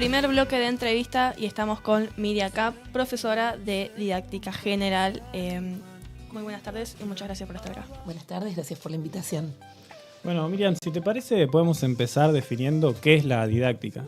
primer bloque de entrevista y estamos con Miriam Kapp, profesora de Didáctica General. Muy buenas tardes y muchas gracias por estar acá. Buenas tardes, gracias por la invitación. Bueno, Miriam, si te parece, podemos empezar definiendo qué es la didáctica.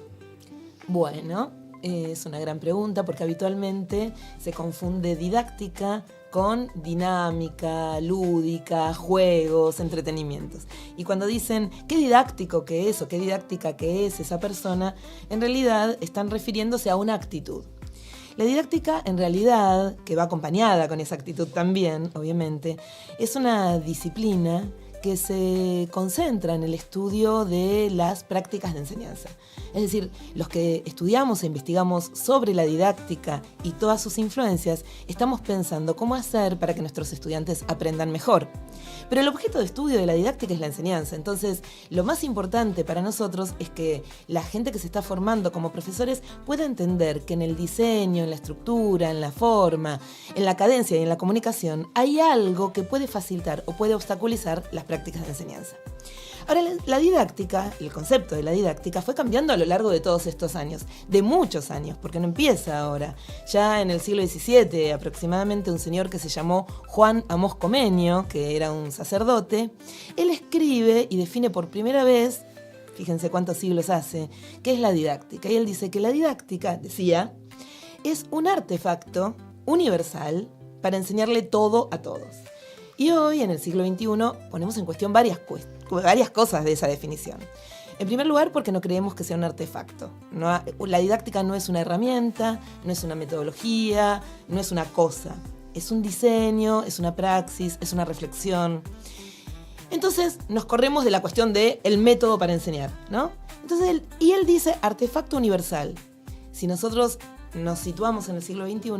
Bueno, es una gran pregunta porque habitualmente se confunde didáctica con dinámica, lúdica, juegos, entretenimientos. Y cuando dicen qué didáctico que es o qué didáctica que es esa persona, en realidad están refiriéndose a una actitud. La didáctica, en realidad, que va acompañada con esa actitud también, obviamente, es una disciplina que se concentra en el estudio de las prácticas de enseñanza. Es decir, los que estudiamos e investigamos sobre la didáctica y todas sus influencias, estamos pensando cómo hacer para que nuestros estudiantes aprendan mejor. Pero el objeto de estudio de la didáctica es la enseñanza. Entonces, lo más importante para nosotros es que la gente que se está formando como profesores pueda entender que en el diseño, en la estructura, en la forma, en la cadencia y en la comunicación hay algo que puede facilitar o puede obstaculizar las prácticas de enseñanza. Ahora, la didáctica, el concepto de la didáctica fue cambiando a lo largo de todos estos años, de muchos años, porque no empieza ahora. Ya en el siglo XVII, aproximadamente, un señor que se llamó Juan Amós Comenio, que era un sacerdote, él escribe y define por primera vez, fíjense cuántos siglos hace, qué es la didáctica. Y él dice que la didáctica, decía, es un artefacto universal para enseñarle todo a todos. Y hoy, en el siglo XXI, ponemos en cuestión varias cosas de esa definición. En primer lugar, porque no creemos que sea un artefacto. La didáctica no es una herramienta, no es una metodología, no es una cosa. Es un diseño, es una praxis, es una reflexión. Entonces, nos corremos de la cuestión del método para enseñar, ¿no? Entonces, él dice artefacto universal. Si nosotros nos situamos en el siglo XXI,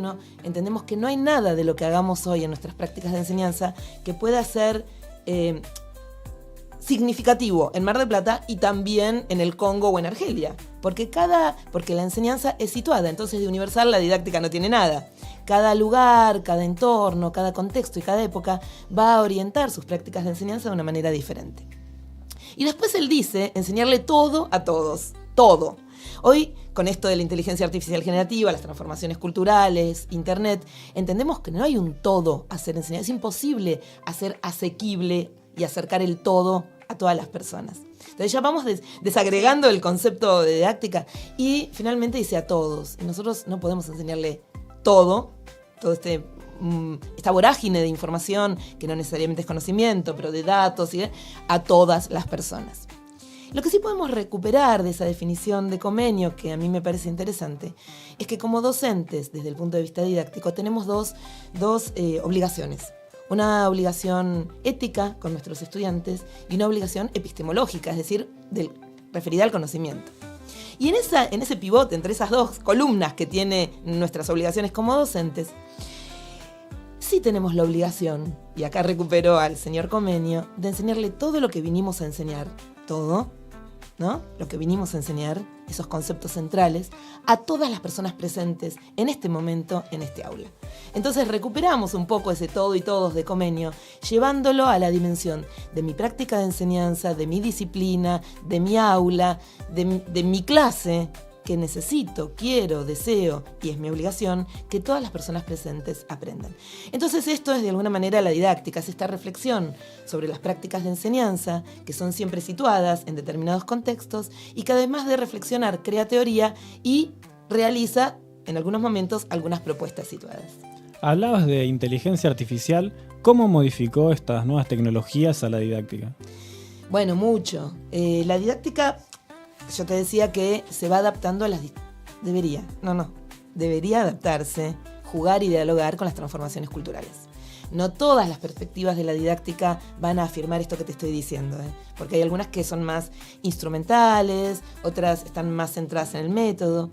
entendemos que no hay nada de lo que hagamos hoy en nuestras prácticas de enseñanza que pueda ser significativo en Mar del Plata y también en el Congo o en Argelia, porque la enseñanza es situada, entonces de universal la didáctica no tiene nada. Cada lugar, cada entorno, cada contexto y cada época va a orientar sus prácticas de enseñanza de una manera diferente. Y después él dice enseñarle todo a todos, todo. Hoy, con esto de la inteligencia artificial generativa, las transformaciones culturales, internet, entendemos que no hay un todo a ser enseñado. Es imposible hacer asequible y acercar el todo a todas las personas. Entonces ya vamos desagregando el concepto de didáctica y finalmente dice a todos. Y nosotros no podemos enseñarle todo esta vorágine de información, que no necesariamente es conocimiento, pero de datos, a todas las personas. Lo que sí podemos recuperar de esa definición de Comenio, que a mí me parece interesante, es que como docentes, desde el punto de vista didáctico, tenemos dos obligaciones. Una obligación ética con nuestros estudiantes y una obligación epistemológica, es decir, referida al conocimiento. Y en ese pivote, entre esas dos columnas que tiene nuestras obligaciones como docentes, sí tenemos la obligación, y acá recupero al señor Comenio, de enseñarle todo lo que vinimos a enseñar, todo, ¿no? Lo que vinimos a enseñar, esos conceptos centrales, a todas las personas presentes en este momento, en este aula. Entonces recuperamos un poco ese todo y todos de Comenio, llevándolo a la dimensión de mi práctica de enseñanza, de mi disciplina, de mi aula, de mi clase, que necesito, quiero, deseo, y es mi obligación, que todas las personas presentes aprendan. Entonces esto es de alguna manera la didáctica, es esta reflexión sobre las prácticas de enseñanza, que son siempre situadas en determinados contextos, y que además de reflexionar, crea teoría y realiza, en algunos momentos, algunas propuestas situadas. Hablabas de inteligencia artificial. ¿Cómo modificó estas nuevas tecnologías a la didáctica? Bueno, mucho. La didáctica, yo te decía que se va adaptando a las... Debería adaptarse, jugar y dialogar con las transformaciones culturales. No todas las perspectivas de la didáctica van a afirmar esto que te estoy diciendo, porque hay algunas que son más instrumentales, otras están más centradas en el método.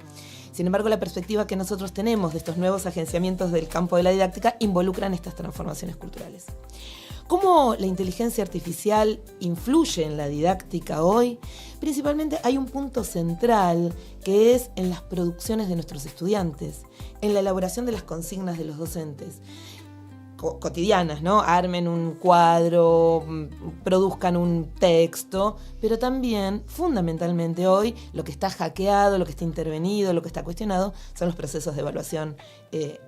Sin embargo, la perspectiva que nosotros tenemos de estos nuevos agenciamientos del campo de la didáctica involucran estas transformaciones culturales. ¿Cómo la inteligencia artificial influye en la didáctica hoy? Principalmente hay un punto central que es en las producciones de nuestros estudiantes, en la elaboración de las consignas de los docentes. cotidianas, ¿no? Armen un cuadro, produzcan un texto, pero también, fundamentalmente hoy, lo que está hackeado, lo que está intervenido, lo que está cuestionado, son los procesos de evaluación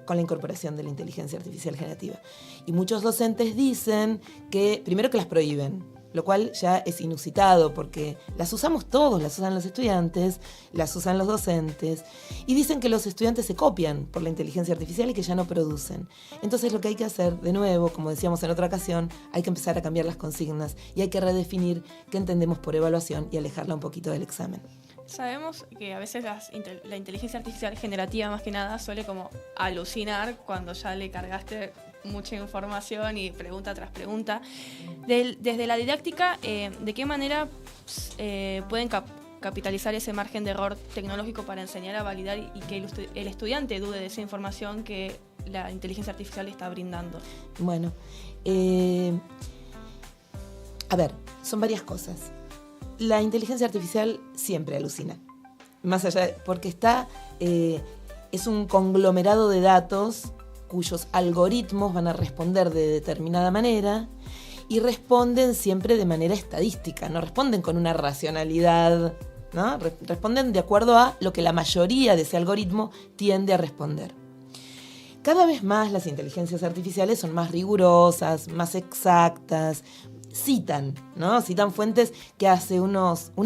con la incorporación de la inteligencia artificial generativa. Y muchos docentes dicen que, primero que las prohíben, lo cual ya es inusitado porque las usamos todos, las usan los estudiantes, las usan los docentes, y dicen que los estudiantes se copian por la inteligencia artificial y que ya no producen. Entonces lo que hay que hacer, de nuevo, como decíamos en otra ocasión, hay que empezar a cambiar las consignas y hay que redefinir qué entendemos por evaluación y alejarla un poquito del examen. Sabemos que a veces la inteligencia artificial generativa, más que nada, suele como alucinar cuando ya le cargaste mucha información y pregunta tras pregunta. Desde la didáctica, ¿de qué manera pueden capitalizar ese margen de error tecnológico para enseñar a validar y que el estudiante dude de esa información que la inteligencia artificial le está brindando? Bueno, a ver, son varias cosas. La inteligencia artificial siempre alucina, más allá porque es un conglomerado de datos cuyos algoritmos van a responder de determinada manera y responden siempre de manera estadística, no responden con una racionalidad, ¿no? Responden de acuerdo a lo que la mayoría de ese algoritmo tiende a responder. Cada vez más las inteligencias artificiales son más rigurosas, más exactas, citan, ¿no? Citan fuentes que hace un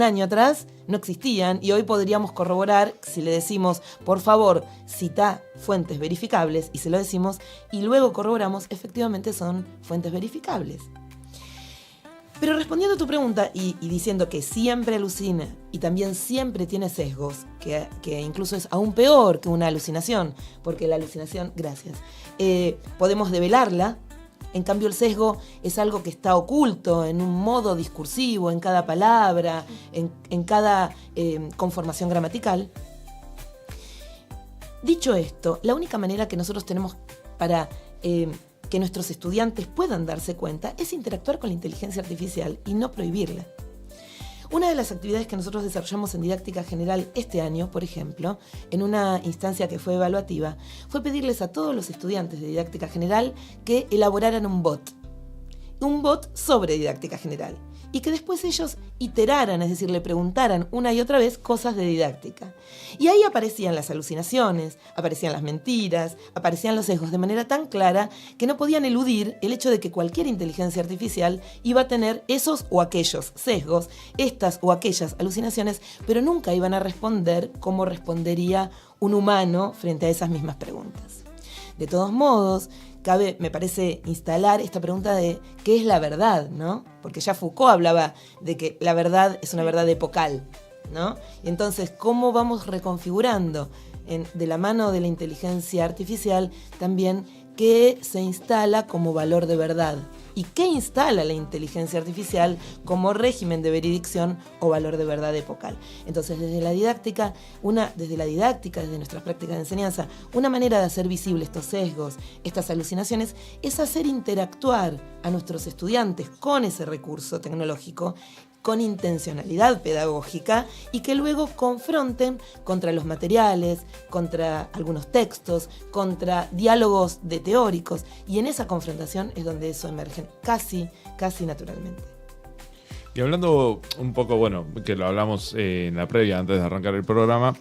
año atrás no existían y hoy podríamos corroborar si le decimos, por favor, cita fuentes verificables, y se lo decimos, y luego corroboramos, efectivamente son fuentes verificables. Pero respondiendo a tu pregunta y diciendo que siempre alucina y también siempre tiene sesgos, que incluso es aún peor que una alucinación, porque la alucinación, podemos develarla. En cambio, el sesgo es algo que está oculto en un modo discursivo, en cada palabra, en cada conformación gramatical. Dicho esto, la única manera que nosotros tenemos para que nuestros estudiantes puedan darse cuenta es interactuar con la inteligencia artificial y no prohibirla. Una de las actividades que nosotros desarrollamos en Didáctica General este año, por ejemplo, en una instancia que fue evaluativa, fue pedirles a todos los estudiantes de Didáctica General que elaboraran un bot sobre Didáctica General, y que después ellos iteraran, es decir, le preguntaran una y otra vez cosas de didáctica. Y ahí aparecían las alucinaciones, aparecían las mentiras, aparecían los sesgos de manera tan clara que no podían eludir el hecho de que cualquier inteligencia artificial iba a tener esos o aquellos sesgos, estas o aquellas alucinaciones, pero nunca iban a responder como respondería un humano frente a esas mismas preguntas. De todos modos, cabe, me parece, instalar esta pregunta de ¿qué es la verdad?, ¿no? Porque ya Foucault hablaba de que la verdad es una verdad epocal, ¿no? Y entonces, ¿cómo vamos reconfigurando de la mano de la inteligencia artificial también qué se instala como valor de verdad? ¿Y qué instala la inteligencia artificial como régimen de veridicción o valor de verdad epocal? Entonces, desde la didáctica, desde nuestras prácticas de enseñanza, una manera de hacer visibles estos sesgos, estas alucinaciones, es hacer interactuar a nuestros estudiantes con ese recurso tecnológico, con intencionalidad pedagógica, y que luego confronten contra los materiales, contra algunos textos, contra diálogos de teóricos, y en esa confrontación es donde eso emerge casi naturalmente. Y hablando un poco, que lo hablamos en la previa antes de arrancar el programa,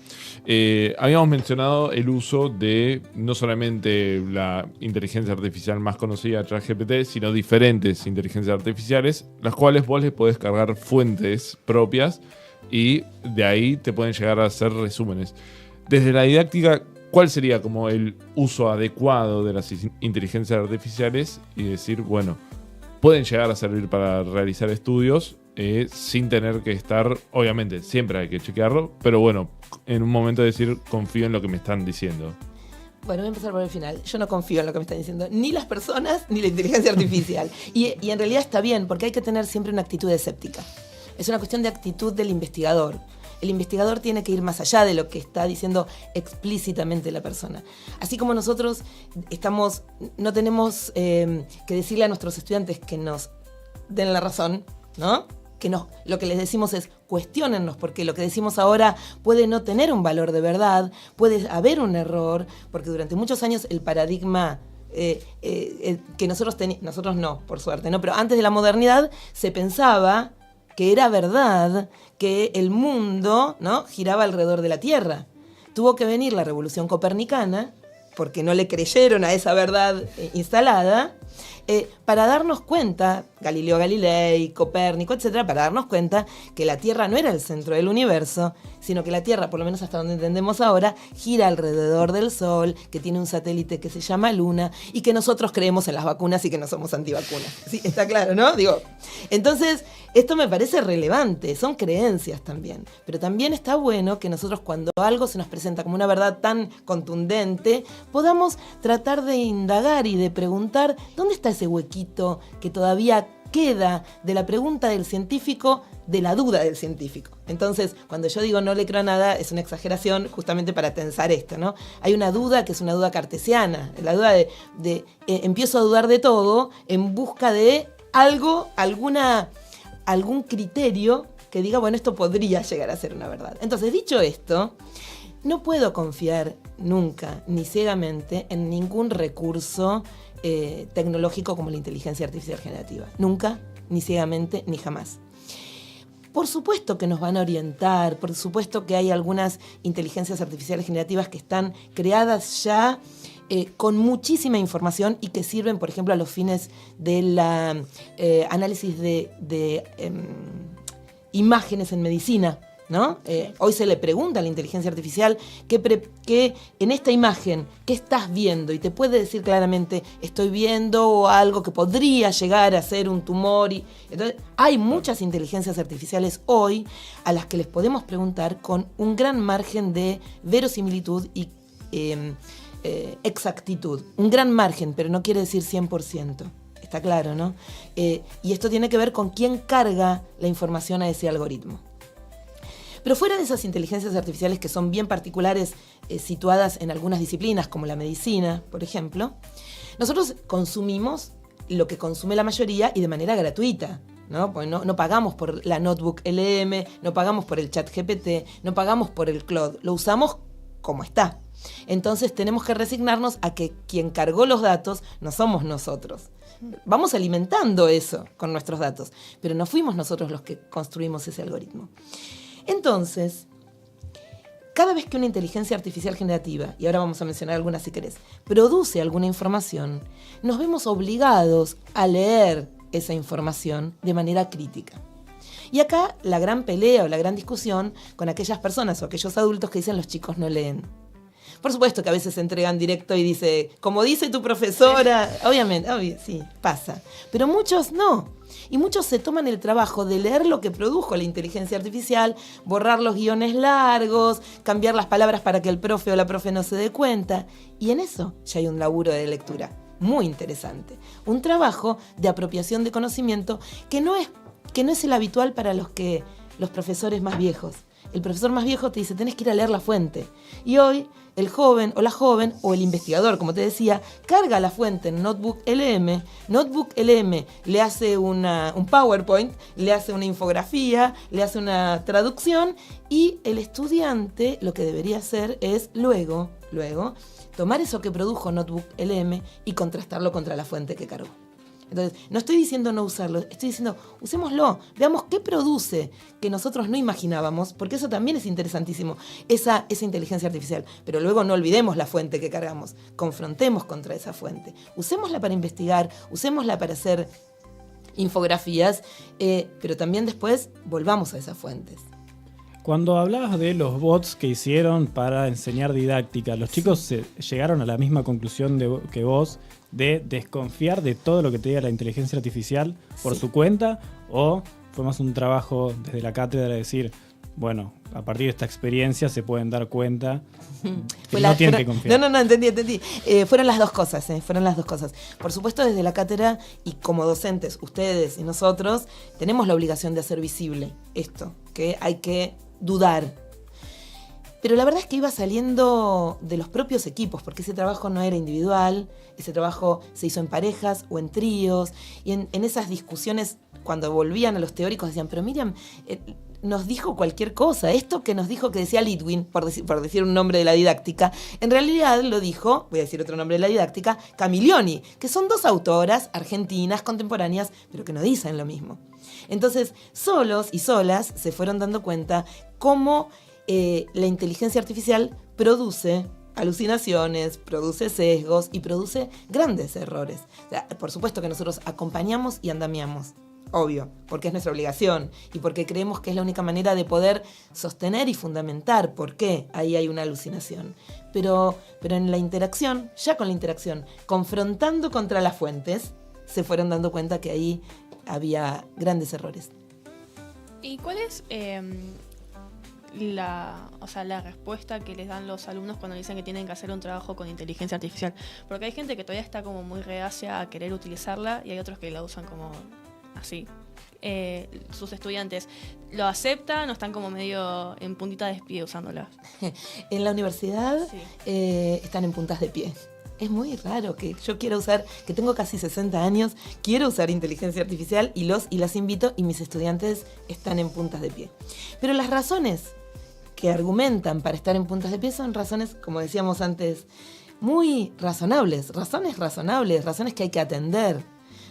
habíamos mencionado el uso de no solamente la inteligencia artificial más conocida, ChatGPT, sino diferentes inteligencias artificiales, las cuales vos les podés cargar fuentes propias y de ahí te pueden llegar a hacer resúmenes. Desde la didáctica, ¿cuál sería como el uso adecuado de las inteligencias artificiales? Y decir, pueden llegar a servir para realizar estudios sin tener que estar, obviamente, siempre hay que chequearlo, pero en un momento de decir, confío en lo que me están diciendo. Voy a empezar por el final. Yo no confío en lo que me están diciendo, ni las personas, ni la inteligencia artificial. Y en realidad está bien, porque hay que tener siempre una actitud escéptica. Es una cuestión de actitud del investigador. El investigador tiene que ir más allá de lo que está diciendo explícitamente la persona. Así como nosotros no tenemos que decirle a nuestros estudiantes que nos den la razón, ¿no? Lo que les decimos es cuestiónennos, porque lo que decimos ahora puede no tener un valor de verdad, puede haber un error, porque durante muchos años el paradigma que nosotros no, por suerte, ¿no? Pero antes de la modernidad se pensaba que era verdad que el mundo, ¿no?, giraba alrededor de la Tierra. Tuvo que venir la Revolución Copernicana, porque no le creyeron a esa verdad instalada, para darnos cuenta, Galileo Galilei, Copérnico, etcétera, para darnos cuenta que la Tierra no era el centro del universo, sino que la Tierra, por lo menos hasta donde entendemos ahora, gira alrededor del Sol, que tiene un satélite que se llama Luna, y que nosotros creemos en las vacunas y que no somos antivacunas. Sí, está claro, ¿no? Entonces, esto me parece relevante, son creencias también, pero también está bueno que nosotros, cuando algo se nos presenta como una verdad tan contundente, podamos tratar de indagar y de preguntar dónde está ese huequito que todavía queda de la pregunta del científico, de la duda del científico. Entonces, cuando yo digo no le creo a nada, es una exageración justamente para tensar esto, ¿no? Hay una duda que es una duda cartesiana, la duda de empiezo a dudar de todo en busca de algo, algún criterio que diga, bueno, esto podría llegar a ser una verdad. Entonces, dicho esto, no puedo confiar nunca, ni ciegamente, en ningún recurso tecnológico como la inteligencia artificial generativa. Nunca, ni ciegamente, ni jamás. Por supuesto que nos van a orientar, por supuesto que hay algunas inteligencias artificiales generativas que están creadas ya con muchísima información y que sirven, por ejemplo, a los fines del análisis de imágenes en medicina, ¿no? Hoy se le pregunta a la inteligencia artificial que en esta imagen, ¿qué estás viendo? Y te puede decir claramente, estoy viendo algo que podría llegar a ser un tumor. Entonces, hay muchas inteligencias artificiales hoy a las que les podemos preguntar con un gran margen de verosimilitud y exactitud. Un gran margen, pero no quiere decir 100%. Está claro, ¿no? Y esto tiene que ver con quién carga la información a ese algoritmo. Pero fuera de esas inteligencias artificiales que son bien particulares, situadas en algunas disciplinas, como la medicina, por ejemplo, nosotros consumimos lo que consume la mayoría y de manera gratuita, ¿no? Porque no pagamos por la notebook LM, no pagamos por el chat GPT, no pagamos por el Claude, lo usamos como está. Entonces tenemos que resignarnos a que quien cargó los datos no somos nosotros. Vamos alimentando eso con nuestros datos, pero no fuimos nosotros los que construimos ese algoritmo. Entonces, cada vez que una inteligencia artificial generativa, y ahora vamos a mencionar algunas si querés, produce alguna información, nos vemos obligados a leer esa información de manera crítica. Y acá la gran pelea o la gran discusión con aquellas personas o aquellos adultos que dicen los chicos no leen. Por supuesto que a veces se entregan directo y dice, como dice tu profesora, obviamente, sí, pasa. Pero muchos no. Y muchos se toman el trabajo de leer lo que produjo la inteligencia artificial, borrar los guiones largos, cambiar las palabras para que el profe o la profe no se dé cuenta. Y en eso ya hay un laburo de lectura muy interesante. Un trabajo de apropiación de conocimiento que no es el habitual para los profesores más viejos. El profesor más viejo te dice, tenés que ir a leer la fuente. Y hoy el joven o la joven o el investigador, como te decía, carga la fuente en Notebook LM. Notebook LM le hace un PowerPoint, le hace una infografía, le hace una traducción y el estudiante lo que debería hacer es luego tomar eso que produjo Notebook LM y contrastarlo contra la fuente que cargó. Entonces, no estoy diciendo no usarlo, estoy diciendo usémoslo, veamos qué produce que nosotros no imaginábamos, porque eso también es interesantísimo, esa inteligencia artificial. Pero luego no olvidemos la fuente que cargamos, confrontemos contra esa fuente. Usémosla para investigar, usémosla para hacer infografías, pero también después volvamos a esas fuentes. Cuando hablabas de los bots que hicieron para enseñar didáctica, ¿los chicos llegaron a la misma conclusión que vos de desconfiar de todo lo que te diga la inteligencia artificial por su cuenta? ¿O fue más un trabajo desde la cátedra de decir, bueno, a partir de esta experiencia se pueden dar cuenta que no tienen que confiar? No, entendí. Fueron las dos cosas, fueron las dos cosas. Por supuesto, desde la cátedra y como docentes, ustedes y nosotros, tenemos la obligación de hacer visible esto, que hay que dudar. Pero la verdad es que iba saliendo de los propios equipos, porque ese trabajo no era individual, ese trabajo se hizo en parejas o en tríos, y en esas discusiones, cuando volvían a los teóricos, decían, pero Miriam, nos dijo cualquier cosa. Esto que nos dijo, que decía Litwin, por decir un nombre de la didáctica, en realidad lo dijo, voy a decir otro nombre de la didáctica, Camiglioni, que son 2 autoras argentinas contemporáneas, pero que no dicen lo mismo. Entonces, solos y solas se fueron dando cuenta cómo la inteligencia artificial produce alucinaciones, produce sesgos y produce grandes errores. O sea, por supuesto que nosotros acompañamos y andamiamos, obvio, porque es nuestra obligación y porque creemos que es la única manera de poder sostener y fundamentar por qué ahí hay una alucinación. Pero en la interacción, ya con la interacción, confrontando contra las fuentes, se fueron dando cuenta que ahí había grandes errores. ¿Y cuál es la respuesta que les dan los alumnos cuando dicen que tienen que hacer un trabajo con inteligencia artificial? Porque hay gente que todavía está como muy reacia a querer utilizarla y hay otros que la usan como así. Sus estudiantes lo aceptan o están como medio en puntita de pie usándola. En la universidad Sí. Están en puntas de pie. Es muy raro que yo quiera usar, que tengo casi 60 años, quiero usar inteligencia artificial y las invito y mis estudiantes están en puntas de pie. Pero las razones que argumentan para estar en puntas de pie son razones, como decíamos antes, muy razonables, razones que hay que atender,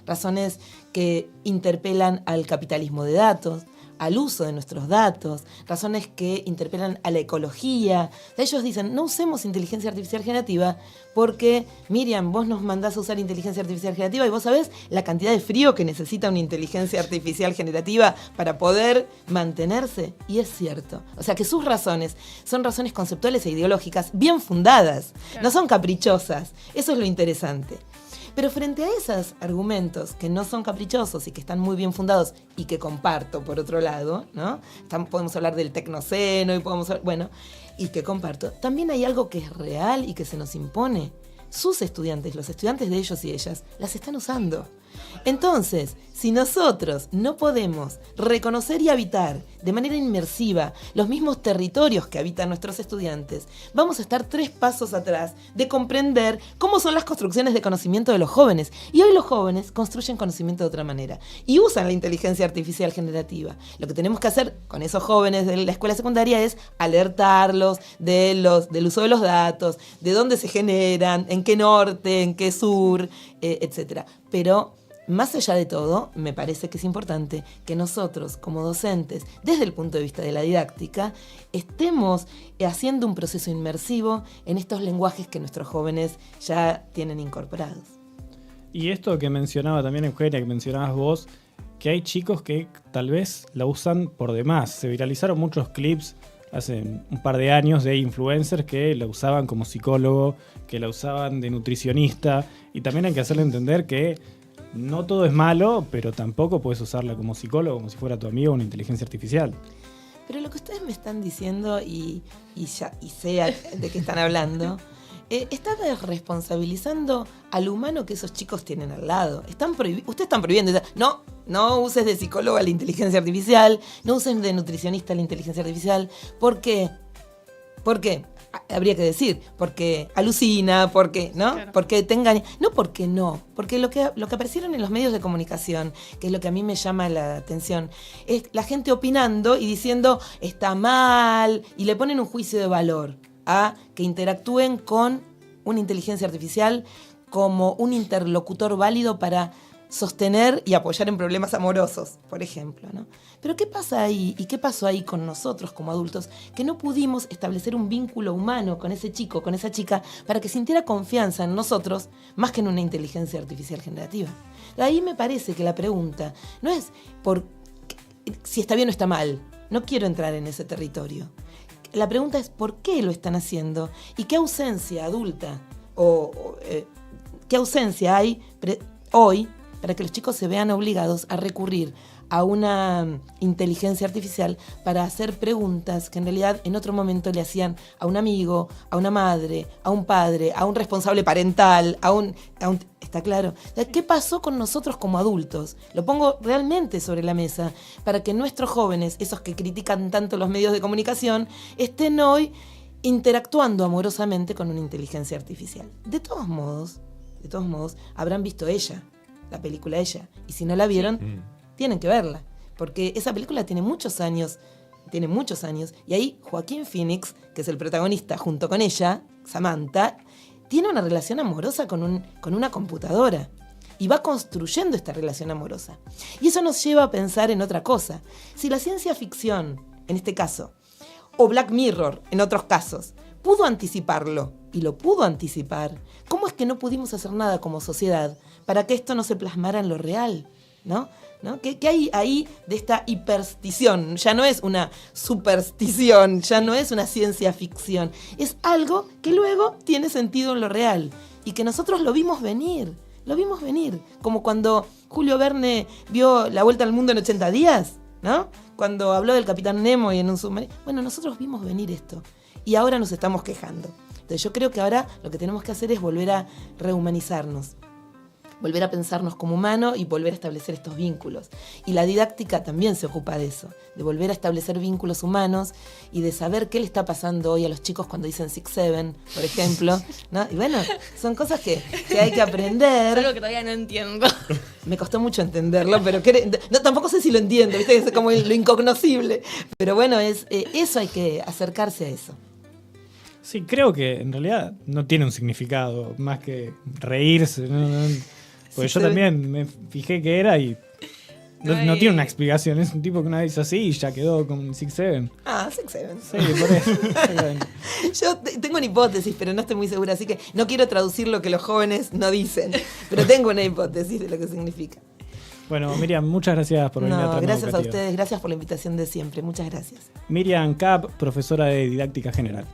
razones que interpelan al capitalismo de datos, al uso de nuestros datos, razones que interpelan a la ecología. Ellos dicen, no usemos inteligencia artificial generativa porque, Miriam, vos nos mandás a usar inteligencia artificial generativa y vos sabés la cantidad de frío que necesita una inteligencia artificial generativa para poder mantenerse. Y es cierto. O sea que sus razones son razones conceptuales e ideológicas bien fundadas, Claro. no son caprichosas. Eso es lo interesante. Pero frente a esos argumentos que no son caprichosos y que están muy bien fundados y que comparto por otro lado, ¿no? Podemos hablar del tecnoceno y que comparto, también hay algo que es real y que se nos impone. Sus estudiantes, los estudiantes de ellos y ellas, las están usando. Entonces, si nosotros no podemos reconocer y habitar de manera inmersiva los mismos territorios que habitan nuestros estudiantes, vamos a estar 3 pasos atrás de comprender cómo son las construcciones de conocimiento de los jóvenes. Y hoy los jóvenes construyen conocimiento de otra manera y usan la inteligencia artificial generativa. Lo que tenemos que hacer con esos jóvenes de la escuela secundaria es alertarlos del uso de los datos, de dónde se generan, en qué norte, en qué sur, etc. Pero más allá de todo, me parece que es importante que nosotros, como docentes, desde el punto de vista de la didáctica, estemos haciendo un proceso inmersivo en estos lenguajes que nuestros jóvenes ya tienen incorporados. Y esto que mencionaba también Eugenia, que mencionabas vos, que hay chicos que tal vez la usan por demás. Se viralizaron muchos clips hace un par de años de influencers que la usaban como psicólogo, que la usaban de nutricionista, y también hay que hacerle entender que no todo es malo, pero tampoco puedes usarla como psicólogo, como si fuera tu amigo, una inteligencia artificial. Pero lo que ustedes me están diciendo, y sé de qué están hablando, están responsabilizando al humano que esos chicos tienen al lado. Ustedes están prohibiendo. No uses de psicólogo a la inteligencia artificial, no uses de nutricionista a la inteligencia artificial. ¿Por qué? ¿Por qué? Habría que decir, porque alucina, porque, ¿no? Claro. Porque te engaña. No, porque no. Porque lo que aparecieron en los medios de comunicación, que es lo que a mí me llama la atención, es la gente opinando y diciendo está mal, y le ponen un juicio de valor a que interactúen con una inteligencia artificial como un interlocutor válido para sostener y apoyar en problemas amorosos, por ejemplo, ¿no? Pero ¿qué pasa ahí? ¿Y qué pasó ahí con nosotros como adultos? Que no pudimos establecer un vínculo humano con ese chico, con esa chica, para que sintiera confianza en nosotros más que en una inteligencia artificial generativa. De ahí me parece que la pregunta no es por si está bien o está mal. No quiero entrar en ese territorio. La pregunta es por qué lo están haciendo y qué ausencia adulta qué ausencia hay hoy para que los chicos se vean obligados a recurrir a una inteligencia artificial para hacer preguntas que en realidad en otro momento le hacían a un amigo, a una madre, a un padre, a un responsable parental, ¿está claro? ¿Qué pasó con nosotros como adultos? Lo pongo realmente sobre la mesa para que nuestros jóvenes, esos que critican tanto los medios de comunicación, estén hoy interactuando amorosamente con una inteligencia artificial. De todos modos, habrán visto Ella, la película Ella, y si no la vieron, tienen que verla, porque esa película tiene muchos años tiene muchos años, y ahí Joaquín Phoenix, que es el protagonista junto con ella, Samantha, tiene una relación amorosa con una computadora. Y va construyendo esta relación amorosa. Y eso nos lleva a pensar en otra cosa. Si la ciencia ficción, en este caso, o Black Mirror, en otros casos, pudo anticiparlo, y lo pudo anticipar, ¿cómo es que no pudimos hacer nada como sociedad para que esto no se plasmara en lo real? ¿No? ¿Qué hay ahí de esta hiperstición? Ya no es una superstición, ya no es una ciencia ficción. Es algo que luego tiene sentido en lo real y que nosotros lo vimos venir. Lo vimos venir, como cuando Julio Verne vio La Vuelta al Mundo en 80 días, ¿no? Cuando habló del Capitán Nemo y en un submarino. Bueno, nosotros vimos venir esto y ahora nos estamos quejando. Entonces yo creo que ahora lo que tenemos que hacer es volver a rehumanizarnos, volver a pensarnos como humanos y volver a establecer estos vínculos. Y la didáctica también se ocupa de eso, de volver a establecer vínculos humanos y de saber qué le está pasando hoy a los chicos cuando dicen 6-7, por ejemplo, ¿no? Y bueno, son cosas que hay que aprender. Es algo que todavía no entiendo. Me costó mucho entenderlo, pero no, tampoco sé si lo entiendo, ¿viste? Es como lo incognoscible. Pero bueno, eso hay que acercarse a eso. Sí, creo que en realidad no tiene un significado más que reírse, ¿no? Porque yo también me fijé que era y no tiene una explicación. Es un tipo que una vez hizo así y ya quedó con 6-7. Ah, 6-7. Sí, por eso. Yo tengo una hipótesis, pero no estoy muy segura, así que no quiero traducir lo que los jóvenes no dicen, pero tengo una hipótesis de lo que significa. Bueno, Miriam, muchas gracias por venir a Trama gracias Educativa. a ustedes, gracias por la invitación de siempre, muchas gracias. Miriam Kapp, profesora de Didáctica General.